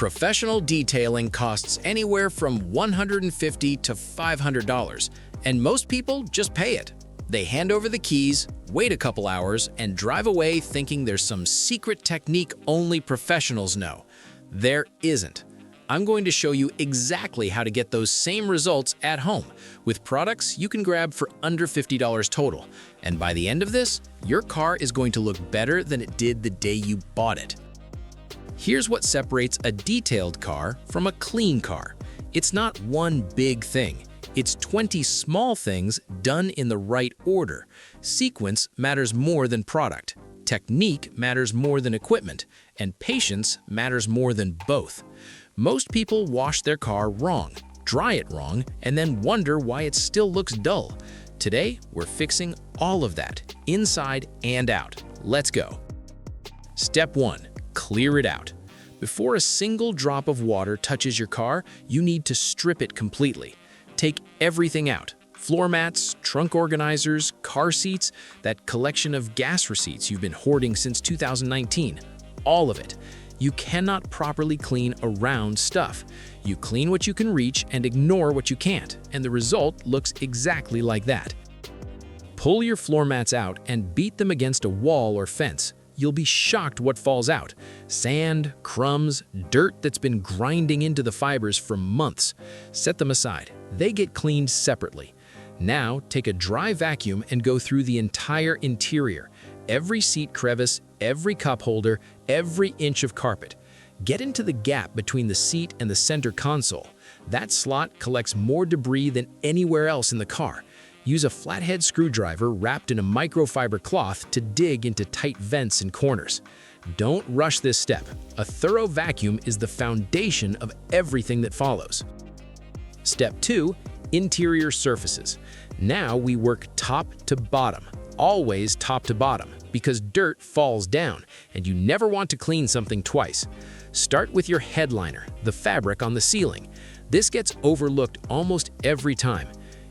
Professional detailing costs anywhere from $150 to $500, and most people just pay it. They hand over the keys, wait a couple hours, and drive away thinking there's some secret technique only professionals know. There isn't. I'm going to show you exactly how to get those same results at home with products you can grab for under $50 total. And by the end of this, your car is going to look better than it did the day you bought it. Here's what separates a detailed car from a clean car. It's not one big thing. It's 20 small things done in the right order. Sequence matters more than product. Technique matters more than equipment. And patience matters more than both. Most people wash their car wrong, dry it wrong, and then wonder why it still looks dull. Today, we're fixing all of that, inside and out. Let's go. Step 1. Clear it out. Before a single drop of water touches your car, you need to strip it completely. Take everything out. Floor mats, trunk organizers, car seats, that collection of gas receipts you've been hoarding since 2019. All of it. You cannot properly clean around stuff. You clean what you can reach and ignore what you can't, and the result looks exactly like that. Pull your floor mats out and beat them against a wall or fence. You'll be shocked what falls out. Sand, crumbs, dirt that's been grinding into the fibers for months. Set them aside. They get cleaned separately. Now, take a dry vacuum and go through the entire interior. Every seat crevice, every cup holder, every inch of carpet. Get into the gap between the seat and the center console. That slot collects more debris than anywhere else in the car. Use a flathead screwdriver wrapped in a microfiber cloth to dig into tight vents and corners. Don't rush this step. A thorough vacuum is the foundation of everything that follows. Step 2. Interior surfaces. Now we work top to bottom. Always top to bottom, because dirt falls down, and you never want to clean something twice. Start with your headliner, the fabric on the ceiling. This gets overlooked almost every time.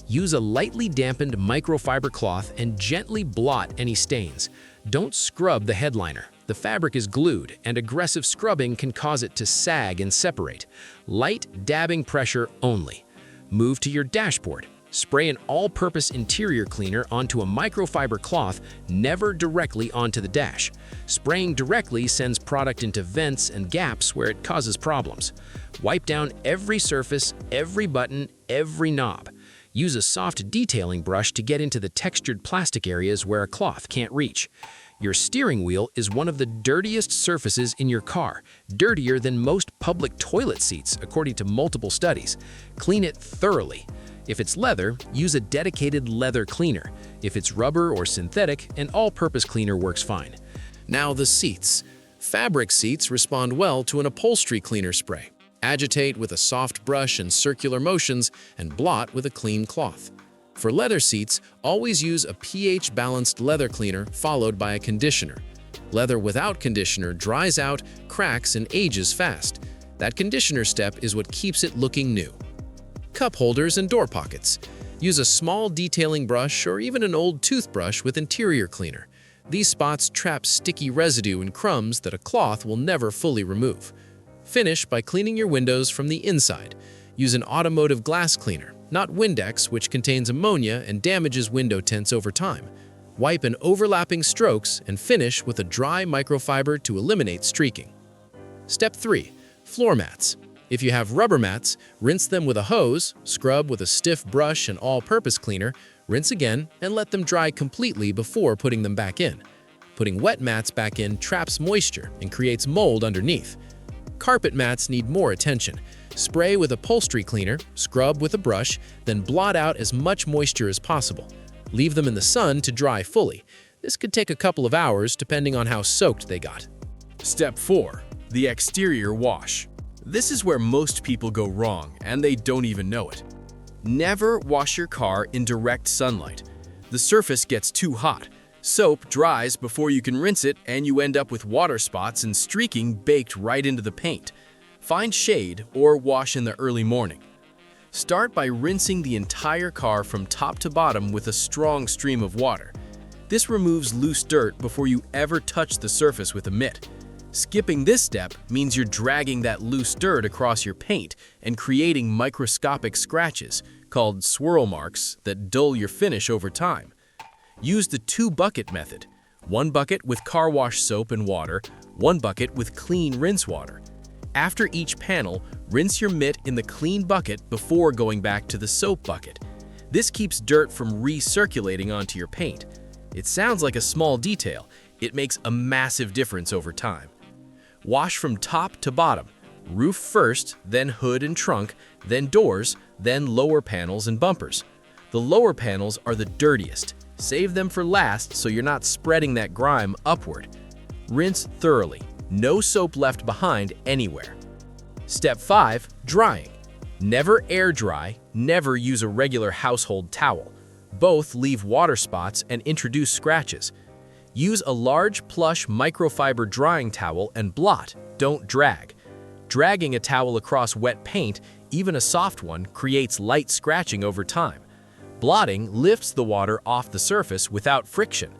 Use a lightly dampened microfiber cloth and gently blot any stains. Don't scrub the headliner. The fabric is glued, and aggressive scrubbing can cause it to sag and separate. Light dabbing pressure only. Move to your dashboard. Spray an all-purpose interior cleaner onto a microfiber cloth, never directly onto the dash. Spraying directly sends product into vents and gaps where it causes problems. Wipe down every surface, every button, every knob. Use a soft detailing brush to get into the textured plastic areas where a cloth can't reach. Your steering wheel is one of the dirtiest surfaces in your car, dirtier than most public toilet seats, according to multiple studies. Clean it thoroughly. If it's leather, use a dedicated leather cleaner. If it's rubber or synthetic, an all-purpose cleaner works fine. Now the seats. Fabric seats respond well to an upholstery cleaner spray. Agitate with a soft brush and circular motions, and blot with a clean cloth. For leather seats, always use a pH-balanced leather cleaner followed by a conditioner. Leather without conditioner dries out, cracks, and ages fast. That conditioner step is what keeps it looking new. Cup holders and door pockets. Use a small detailing brush or even an old toothbrush with interior cleaner. These spots trap sticky residue and crumbs that a cloth will never fully remove. Finish by cleaning your windows from the inside. Use an automotive glass cleaner, not Windex, which contains ammonia and damages window tints over time. Wipe in overlapping strokes and finish with a dry microfiber to eliminate streaking. Step 3. Floor mats. If you have rubber mats, rinse them with a hose, scrub with a stiff brush and all-purpose cleaner, rinse again, and let them dry completely before putting them back in. Putting wet mats back in traps moisture and creates mold underneath. Carpet mats need more attention. Spray with upholstery cleaner, scrub with a brush, then blot out as much moisture as possible. Leave them in the sun to dry fully. This could take a couple of hours depending on how soaked they got. Step 4. The exterior wash. This is where most people go wrong, and they don't even know it. Never wash your car in direct sunlight. The surface gets too hot. Soap dries before you can rinse it, and you end up with water spots and streaking baked right into the paint. Find shade or wash in the early morning. Start by rinsing the entire car from top to bottom with a strong stream of water. This removes loose dirt before you ever touch the surface with a mitt. Skipping this step means you're dragging that loose dirt across your paint and creating microscopic scratches, called swirl marks, that dull your finish over time. Use the 2-bucket method. 1 bucket with car wash soap and water, 1 bucket with clean rinse water. After each panel, rinse your mitt in the clean bucket before going back to the soap bucket. This keeps dirt from recirculating onto your paint. It sounds like a small detail. It makes a massive difference over time. Wash from top to bottom. Roof first, then hood and trunk, then doors, then lower panels and bumpers. The lower panels are the dirtiest. Save them for last so you're not spreading that grime upward. Rinse thoroughly. No soap left behind anywhere. Step 5. Drying. Never air dry, never use a regular household towel. Both leave water spots and introduce scratches. Use a large plush microfiber drying towel and blot, don't drag. Dragging a towel across wet paint, even a soft one, creates light scratching over time. Blotting lifts the water off the surface without friction.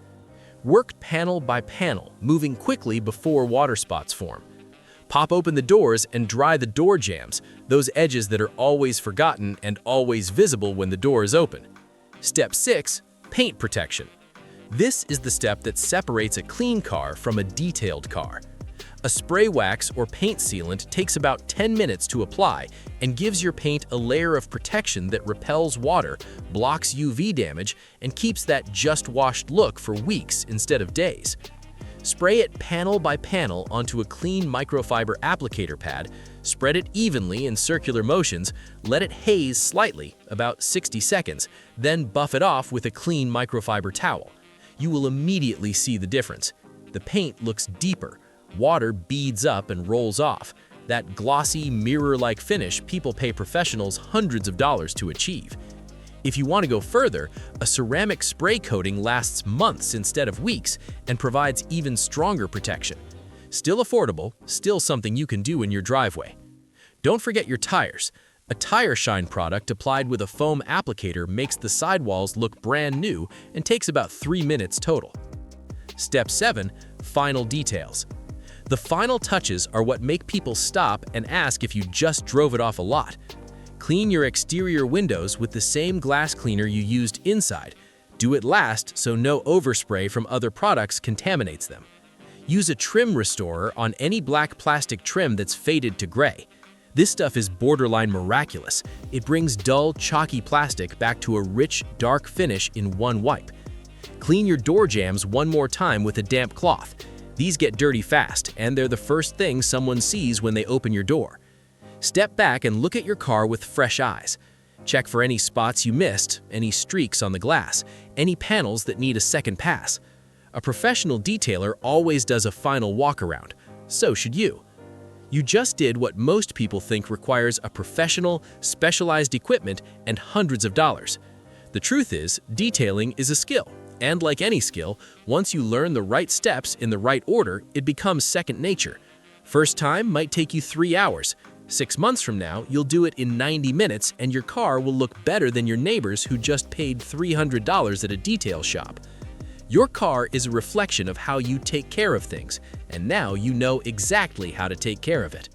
Work panel by panel, moving quickly before water spots form. Pop open the doors and dry the door jambs, those edges that are always forgotten and always visible when the door is open. Step 6. Paint protection. This is the step that separates a clean car from a detailed car. A spray wax or paint sealant takes about 10 minutes to apply and gives your paint a layer of protection that repels water, blocks UV damage, and keeps that just-washed look for weeks instead of days. Spray it panel by panel onto a clean microfiber applicator pad, spread it evenly in circular motions, let it haze slightly, about 60 seconds, then buff it off with a clean microfiber towel. You will immediately see the difference. The paint looks deeper. Water beads up and rolls off. That glossy, mirror-like finish people pay professionals hundreds of dollars to achieve. If you want to go further, a ceramic spray coating lasts months instead of weeks and provides even stronger protection. Still affordable, still something you can do in your driveway. Don't forget your tires. A tire shine product applied with a foam applicator makes the sidewalls look brand new and takes about 3 minutes total. Step 7. Final details. The final touches are what make people stop and ask if you just drove it off a lot. Clean your exterior windows with the same glass cleaner you used inside. Do it last so no overspray from other products contaminates them. Use a trim restorer on any black plastic trim that's faded to gray. This stuff is borderline miraculous. It brings dull, chalky plastic back to a rich, dark finish in one wipe. Clean your door jambs one more time with a damp cloth. These get dirty fast, and they're the first thing someone sees when they open your door. Step back and look at your car with fresh eyes. Check for any spots you missed, any streaks on the glass, any panels that need a second pass. A professional detailer always does a final walk-around. So should you. You just did what most people think requires a professional, specialized equipment and hundreds of dollars. The truth is, detailing is a skill. And like any skill, once you learn the right steps in the right order, it becomes second nature. First time might take you 3 hours. 6 months from now, you'll do it in 90 minutes and your car will look better than your neighbors who just paid $300 at a detail shop. Your car is a reflection of how you take care of things, and now you know exactly how to take care of it.